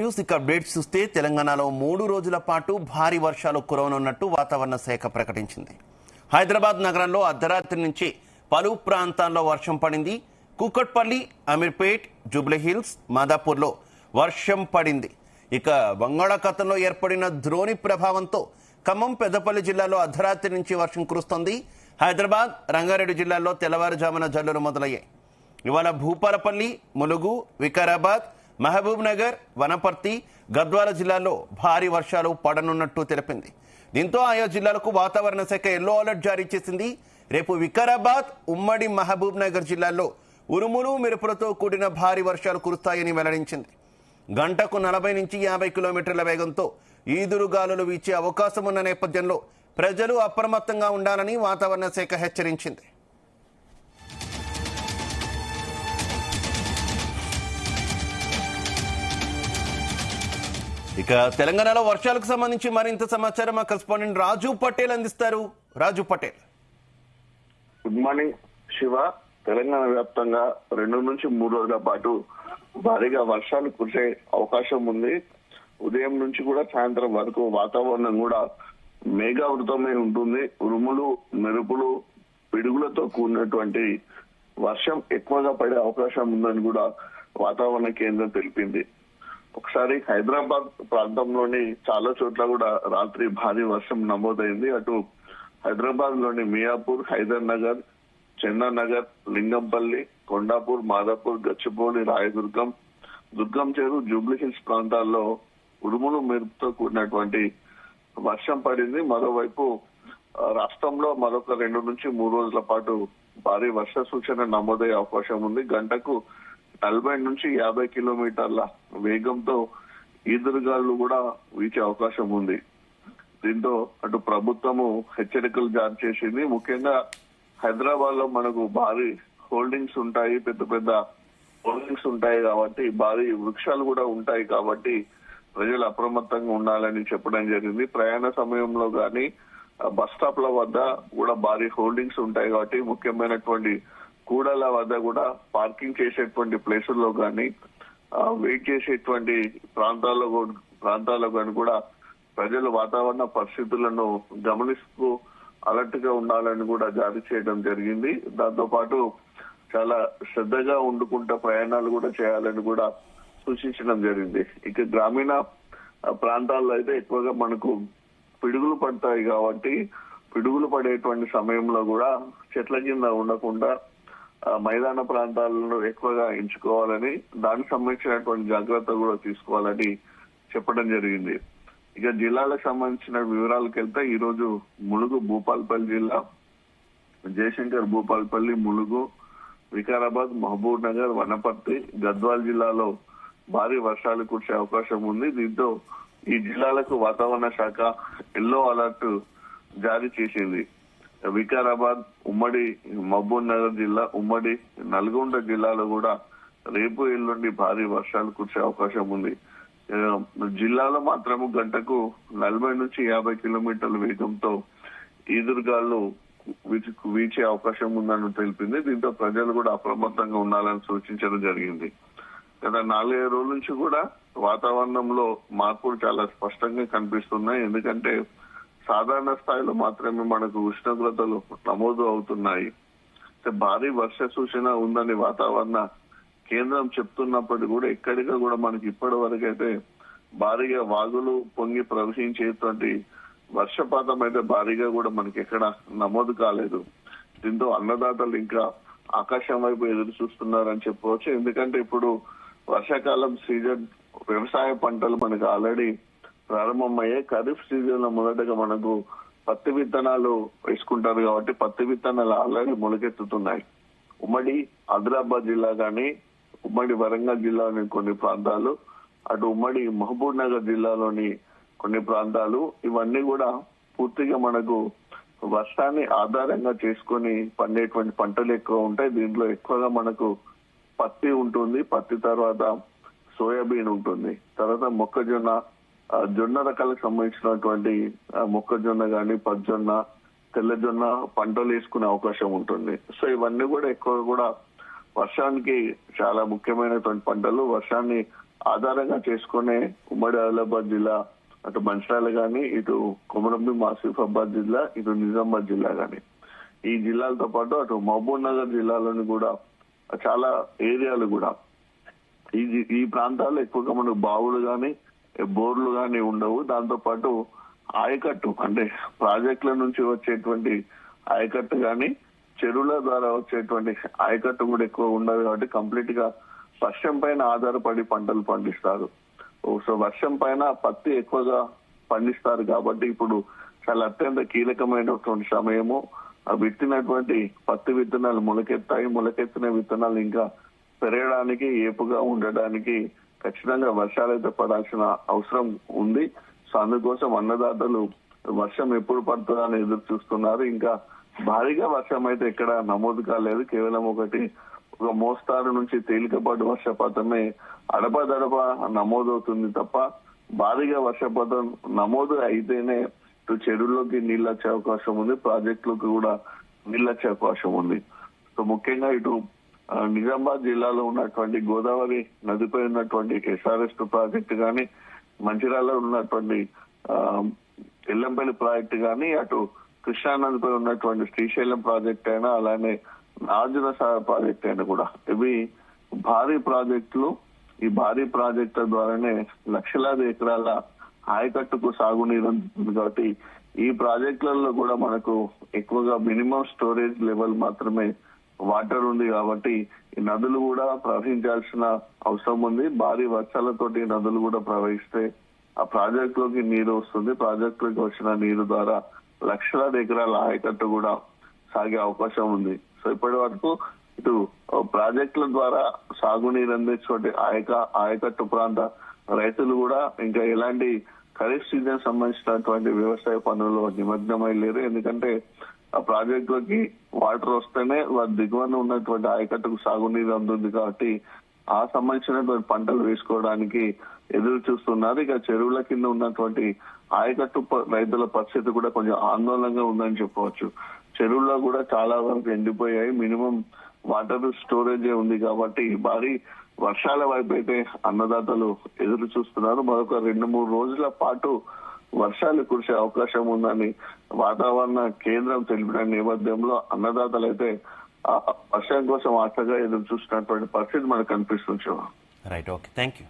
News updates చూస్తే తెలంగాణలో 3 రోజుల పాటు భారీ వర్షాలు కురవనున్నట్టు వాతావరణ శాఖ ప్రకటించింది. హైదరాబాద్ నగరంలో అర్ధరాత్రి నుంచి పలు ప్రాంతాల్లో వర్షం పడింది. కూకట్పల్లి, అమీర్పేట్, జూబ్లీహిల్స్, మాదాపూర్లో వర్షం పడింది. ఇక బంగాళాఖాతంలో ఏర్పడిన ద్రోణి ప్రభావంతో ఖమ్మం, పెద్దపల్లి జిల్లాలో అర్ధరాత్రి నుంచి వర్షం కురుస్తోంది. హైదరాబాద్, రంగారెడ్డి జిల్లాల్లో తెల్లవారుజామున జల్లులు మొదలయ్యాయి. ఇవాళ భూపాలపల్లి, ములుగు, వికారాబాద్, మహబూబ్ నగర్, వనపర్తి, గద్వాల జిల్లాల్లో భారీ వర్షాలు పడనున్నట్టు తెలిపింది. దీంతో ఆయా జిల్లాలకు వాతావరణ శాఖ ఎల్లో అలర్ట్ జారీ చేసింది. రేపు వికారాబాద్, ఉమ్మడి మహబూబ్ నగర్ జిల్లాల్లో ఉరుములు, మెరుపులతో కూడిన భారీ వర్షాలు కురుస్తాయని వెల్లడించింది. గంటకు 40 నుంచి 50 కిలోమీటర్ల వేగంతో ఈదురుగాలులు వీచే అవకాశం ఉన్న నేపథ్యంలో ప్రజలు అప్రమత్తంగా ఉండాలని వాతావరణ శాఖ హెచ్చరించింది. ఇక తెలంగాణలో వర్షాలకు సంబంధించి మరింత సమాచారం మా కరెస్పాండెంట్ రాజు పటేల్ అందిస్తారు. రాజు పటేల్. Good morning Shiva. తెలంగాణ వ్యాప్తంగా 2 నుంచి 3 రోజుల పాటు భారీగా వర్షాలు కురిసే అవకాశం ఉంది. ఉదయం నుంచి కూడా సాయంత్రం వరకు వాతావరణం కూడా మేఘావృతమై ఉంటుంది. ఉరుములు, మెరుపులు, పిడుగులతో కూడినటువంటి వర్షం ఎక్కువగా పడే అవకాశం ఉందని కూడా వాతావరణ కేంద్రం తెలిపింది. ఒకసారి హైదరాబాద్ ప్రాంతంలోని చాలా చోట్ల కూడా రాత్రి భారీ వర్షం నమోదైంది. అటు హైదరాబాద్ లోని మియాపూర్, హైదర్ నగర్, చందానగర్, లింగంపల్లి, కొండాపూర్, మాదాపూర్, గచ్చిబౌలి, రాయదుర్గం, దుర్గం చెరు, జూబ్లీహిల్స్ ప్రాంతాల్లో ఉరుములు, మెరుపుతో కూడినటువంటి వర్షం పడింది. మరోవైపు రాష్ట్రంలో మరొక 2 నుంచి 3 రోజుల పాటు భారీ వర్ష సూచన నమోదయ్యే అవకాశం ఉంది. గంటకు 40 నుంచి 50 కిలోమీటర్ల వేగంతో ఈదురుగాలు కూడా వీచే అవకాశం ఉంది. దీంతో అటు ప్రభుత్వము హెచ్చరికలు జారీ చేసింది. ముఖ్యంగా హైదరాబాద్ లో మనకు భారీ హోల్డింగ్స్ ఉంటాయి, పెద్ద పెద్ద హోల్డింగ్స్ ఉంటాయి కాబట్టి, భారీ వృక్షాలు కూడా ఉంటాయి కాబట్టి ప్రజలు అప్రమత్తంగా ఉండాలని చెప్పడం జరిగింది. ప్రయాణ సమయంలో గానీ బస్ స్టాప్ల వద్ద కూడా భారీ హోల్డింగ్స్ ఉంటాయి కాబట్టి ముఖ్యమైనటువంటి కూడల వద్ద కూడా పార్కింగ్ చేసేటువంటి ప్లేసుల్లో కానీ వెయిట్ చేసేటువంటి ప్రాంతాల్లో కానీ కూడా ప్రజలు వాతావరణ పరిస్థితులను గమనిస్తూ అలర్ట్ గా ఉండాలని కూడా జారీ చేయడం జరిగింది. దాంతో పాటు చాలా శ్రద్ధగా ఉండుకుంటా ప్రయాణాలు కూడా చేయాలని కూడా సూచించడం జరిగింది. ఇక గ్రామీణ ప్రాంతాల్లో అయితే ఎక్కువగా మనకు పిడుగులు పడతాయి కాబట్టి పిడుగులు పడేటువంటి సమయంలో కూడా చెట్ల కింద ఉండకుండా మైదాన ప్రాంతాలను ఎక్కువగా ఎంచుకోవాలని, దానికి సంబంధించినటువంటి జాగ్రత్తలు కూడా తీసుకోవాలని చెప్పడం జరిగింది. ఇక జిల్లాలకు సంబంధించిన వివరాలకు వెళ్తే ఈ రోజు ములుగు, భూపాలపల్లి జిల్లా, జయశంకర్, భూపాలపల్లి, ములుగు, వికారాబాద్, మహబూబ్ నగర్, వనపర్తి, గద్వాల్ జిల్లాలో భారీ వర్షాలు కురిసే అవకాశం ఉంది. దీంతో ఈ జిల్లాలకు వాతావరణ శాఖ ఎల్లో అలర్ట్ జారీ చేసింది. వికారాబాద్, ఉమ్మడి మహబూబ్ నగర్ జిల్లా, ఉమ్మడి నల్గొండ జిల్లాలో కూడా రేపు, ఎల్లుండి భారీ వర్షాలు కురిసే అవకాశం ఉంది. జిల్లాలో మాత్రము గంటకు 40 నుంచి 50 కిలోమీటర్ల వేగంతో ఈదురుగాలు వీచే అవకాశం ఉందని తెలిపింది. దీంతో ప్రజలు కూడా అప్రమత్తంగా ఉండాలని సూచించడం జరిగింది. గత 4-5 రోజుల నుంచి కూడా వాతావరణంలో మార్పులు చాలా స్పష్టంగా కనిపిస్తున్నాయి. ఎందుకంటే సాధారణ స్థాయిలో మాత్రమే మనకు ఉష్ణోగ్రతలు నమోదు అవుతున్నాయి. భారీ వర్ష సూచన ఉందని వాతావరణ కేంద్రం చెప్తున్నప్పటికీ కూడా ఎక్కడిగా కూడా మనకి ఇప్పటి వరకు అయితే భారీగా వాగులు పొంగి ప్రవహించేటువంటి వర్షపాతం అయితే భారీగా కూడా మనకి ఎక్కడ నమోదు కాలేదు. దీంతో అన్నదాతలు ఇంకా ఆకాశం వైపు ఎదురు చూస్తున్నారని చెప్పవచ్చు. ఎందుకంటే ఇప్పుడు వర్షాకాలం సీజన్, వ్యవసాయ పంటలు మనకు ఆల్రెడీ ప్రారంభమయ్యాయి. ఖరీఫ్ సీజన్ లో మొదటగా మనకు పత్తి విత్తనాలు వేసుకుంటారు కాబట్టి పత్తి విత్తనాలు ఆల్రెడీ మొలకెత్తుతున్నాయి. ఉమ్మడి ఆదిలాబాద్ జిల్లా కానీ, ఉమ్మడి వరంగల్ జిల్లాలోని కొన్ని ప్రాంతాలు, అటు ఉమ్మడి మహబూబ్ నగర్ జిల్లాలోని కొన్ని ప్రాంతాలు, ఇవన్నీ కూడా పూర్తిగా మనకు వర్షాన్ని ఆధారంగా చేసుకొని పండేటువంటి పంటలు ఎక్కువ ఉంటాయి. దీంట్లో ఎక్కువగా మనకు పత్తి ఉంటుంది, పత్తి తర్వాత సోయాబీన్ ఉంటుంది, తర్వాత మొక్కజొన్న, జొన్న రకాలకు సంబంధించినటువంటి మొక్కజొన్న గాని, పచ్చజొన్న, తెల్లజొన్న పంటలు వేసుకునే అవకాశం ఉంటుంది. సో ఇవన్నీ కూడా ఎక్కువ కూడా వర్షానికి చాలా ముఖ్యమైనటువంటి పంటలు. వర్షాన్ని ఆధారంగా చేసుకునే ఉమ్మడి ఆదిలాబాద్ జిల్లా అటు మంచిర్యాల గాని, ఇటు కొమరంభీం ఆసిఫాబాద్ జిల్లా, ఇటు నిజామాబాద్ జిల్లా గాని, ఈ జిల్లాలతో పాటు అటు మహబూబ్ నగర్ జిల్లాలోని కూడా చాలా ఏరియాలు కూడా ఈ ప్రాంతాల్లో ఎక్కువగా మనకు బావులు గాని, బోర్లు గాని ఉండవు. దాంతో పాటు ఆయకట్టు అంటే ప్రాజెక్టుల నుంచి వచ్చేటువంటి ఆయకట్టు గాని, చెరువుల ద్వారా వచ్చేటువంటి ఆయకట్టు కూడా ఎక్కువ ఉండదు. కాబట్టి కంప్లీట్ గా వర్షం పైన ఆధారపడి పంటలు పండిస్తారు. సో వర్షం పైన పత్తి ఎక్కువగా పండిస్తారు కాబట్టి ఇప్పుడు చాలా అత్యంత కీలకమైనటువంటి సమయము. విత్తినటువంటి పత్తి విత్తనాలు మొలకెత్తాయి. మొలకెత్తిన విత్తనాలు ఇంకా పెరగడానికి, ఏపుగా ఉండడానికి ఖచ్చితంగా వర్షాలు అయితే పడాల్సిన అవసరం ఉంది. సో అందుకోసం అన్నదాతలు వర్షం ఎప్పుడు పడుతుందా అని ఎదురు చూస్తున్నారు. ఇంకా భారీగా వర్షం అయితే ఎక్కడ నమోదు కాలేదు. కేవలం ఒక మోస్తారు నుంచి తేలికపాటి వర్షపాతమే అడపదడప నమోదవుతుంది తప్ప భారీగా వర్షపాతం నమోదు అయితేనే ఇటు చెరువుల్లోకి నీళ్ళు వచ్చే అవకాశం ఉంది, ప్రాజెక్టులకు కూడా నీళ్ళు వచ్చే అవకాశం ఉంది. సో ముఖ్యంగా ఇటు నిజామాబాద్ జిల్లాలో ఉన్నటువంటి గోదావరి నదిపై ఉన్నటువంటి ఎస్ఆర్ఎస్ ప్రాజెక్టు కానీ, మంచిర్యాలలో ఉన్నటువంటి ఎల్లంపల్లి ప్రాజెక్టు కానీ, అటు కృష్ణా నదిపై ఉన్నటువంటి శ్రీశైలం ప్రాజెక్ట్ అయినా, అలానే నాగార్జున సాగర్ ప్రాజెక్ట్ అయినా కూడా ఇవి భారీ ప్రాజెక్టులు. ఈ భారీ ప్రాజెక్టుల ద్వారానే లక్షలాది ఎకరాల ఆయకట్టుకు సాగునీరు అందుతుంది. కాబట్టి ఈ ప్రాజెక్టులలో కూడా మనకు ఎక్కువగా మినిమం స్టోరేజ్ లెవెల్ మాత్రమే వాటర్ ఉంది. కాబట్టి ఈ నదులు కూడా ప్రవహించాల్సిన అవసరం ఉంది. భారీ వర్షాలతోటి నదులు కూడా ప్రవహిస్తే ఆ ప్రాజెక్టులోకి నీరు వస్తుంది. ప్రాజెక్టులోకి వచ్చిన నీరు ద్వారా లక్షలాది ఎకరాల ఆయకట్టు కూడా సాగే అవకాశం ఉంది. సో ఇప్పటి వరకు ఇటు ప్రాజెక్టుల ద్వారా సాగునీరు అందించే ఆయకట్టు ప్రాంత రైతులు కూడా ఇంకా ఎలాంటి ఖరీఫ్ సీజన్ సంబంధించినటువంటి వ్యవసాయ పనుల్లో నిమగ్నమై లేరు. ఎందుకంటే ఆ ప్రాజెక్టులకి వాటర్ వస్తేనే వారి దిగువన ఉన్నటువంటి ఆయకట్టుకు సాగునీరు అందుతుంది. కాబట్టి ఆ సంబంధించినటువంటి పంటలు వేసుకోవడానికి ఎదురు చూస్తున్నారు. ఇక చెరువుల కింద ఉన్నటువంటి ఆయకట్టు రైతుల పరిస్థితి కూడా కొంచెం ఆందోళనగా ఉందని చెప్పవచ్చు. చెరువుల్లో కూడా చాలా వరకు ఎండిపోయాయి. మినిమం వాటర్ స్టోరేజ్ ఉంది. కాబట్టి భారీ వర్షాల వైపు అయితే అన్నదాతలు ఎదురు చూస్తున్నారు. మరొక 2-3 రోజుల పాటు వర్షాలు కురిసే అవకాశం ఉందని వాతావరణ కేంద్రం తెలిపిన నేపథ్యంలో అన్నదాతలు అయితే వర్షం కోసం ఆశగా ఎదురు చూస్తున్నటువంటి పరిస్థితి మనకు కనిపిస్తుంది. Right, okay, thank you.